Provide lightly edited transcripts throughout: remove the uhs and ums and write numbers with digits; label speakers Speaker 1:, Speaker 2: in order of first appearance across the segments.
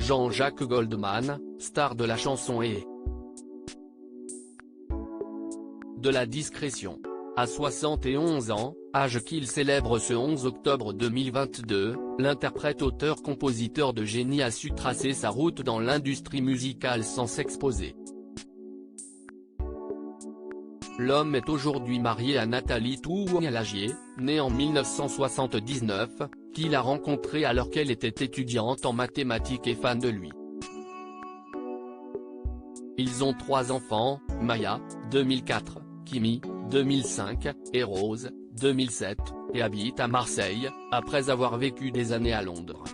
Speaker 1: Jean-Jacques Goldman, star de la chanson et de la discrétion. À 71 ans, âge qu'il célèbre ce 11 octobre 2022, l'interprète auteur-compositeur de génie a su tracer sa route dans l'industrie musicale sans s'exposer. L'homme est aujourd'hui marié à Nathalie Tououlagier, née en 1979, qu'il a rencontrée alors qu'elle était étudiante en mathématiques et fan de lui. Ils ont 3 enfants, Maya, 2004, Kimi, 2005, et Rose, 2007, et habitent à Marseille, après avoir vécu des années à Londres.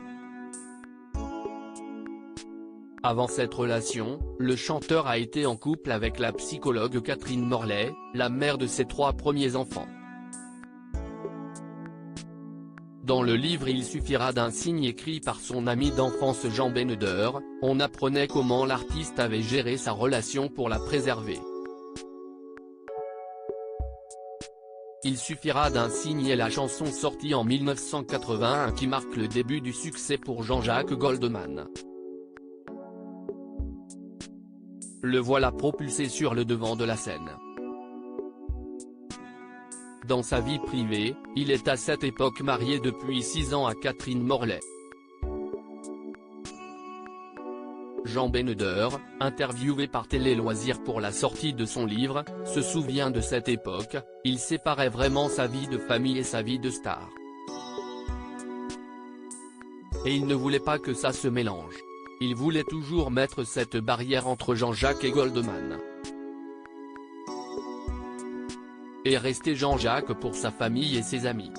Speaker 1: Avant cette relation, le chanteur a été en couple avec la psychologue Catherine Morlet, la mère de ses 3 premiers enfants. Dans le livre Il suffira d'un signe écrit par son ami d'enfance Jean Beneder, on apprenait comment l'artiste avait géré sa relation pour la préserver. Il suffira d'un signe est la chanson sortie en 1981 qui marque le début du succès pour Jean-Jacques Goldman. Le voilà propulsé sur le devant de la scène. Dans sa vie privée, il est à cette époque marié depuis 6 ans à Catherine Morlet. Jean Beneder, interviewé par Télé Loisirs pour la sortie de son livre, se souvient de cette époque, il séparait vraiment sa vie de famille et sa vie de star. Et il ne voulait pas que ça se mélange. Il voulait toujours mettre cette barrière entre Jean-Jacques et Goldman. Et rester Jean-Jacques pour sa famille et ses amis.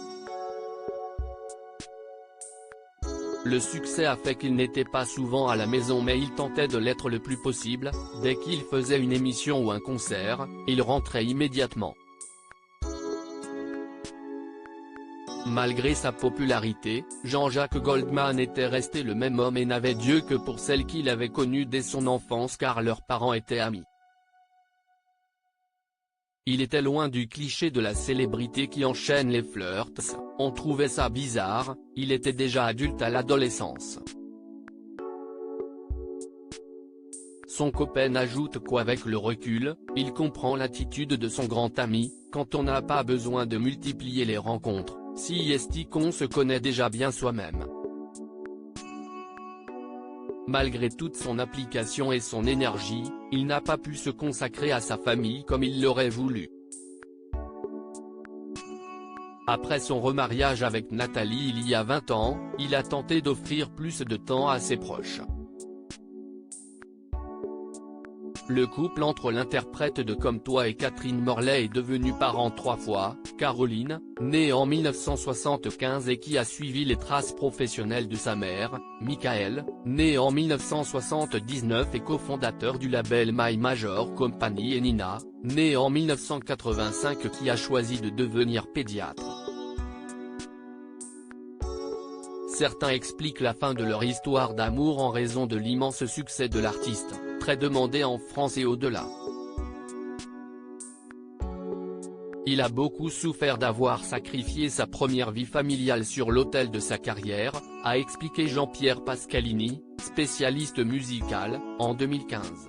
Speaker 1: Le succès a fait qu'il n'était pas souvent à la maison mais il tentait de l'être le plus possible, dès qu'il faisait une émission ou un concert, il rentrait immédiatement. Malgré sa popularité, Jean-Jacques Goldman était resté le même homme et n'avait Dieu que pour celle qu'il avait connue dès son enfance car leurs parents étaient amis. Il était loin du cliché de la célébrité qui enchaîne les flirts, on trouvait ça bizarre, il était déjà adulte à l'adolescence. Son copain ajoute qu'avec le recul, il comprend l'attitude de son grand ami, quand on n'a pas besoin de multiplier les rencontres, si est qu'on se connaît déjà bien soi-même. Malgré toute son application et son énergie, il n'a pas pu se consacrer à sa famille comme il l'aurait voulu. Après son remariage avec Nathalie il y a 20 ans, il a tenté d'offrir plus de temps à ses proches. Le couple entre l'interprète de Comme toi et Catherine Morlet est devenu parent 3 fois, Caroline, née en 1975 et qui a suivi les traces professionnelles de sa mère, Michael, né en 1979 et cofondateur du label My Major Company et Nina, née en 1985 qui a choisi de devenir pédiatre. Certains expliquent la fin de leur histoire d'amour en raison de l'immense succès de l'artiste, très demandé en France et au-delà. Il a beaucoup souffert d'avoir sacrifié sa première vie familiale sur l'autel de sa carrière, a expliqué Jean-Pierre Pascalini, spécialiste musical, en 2015.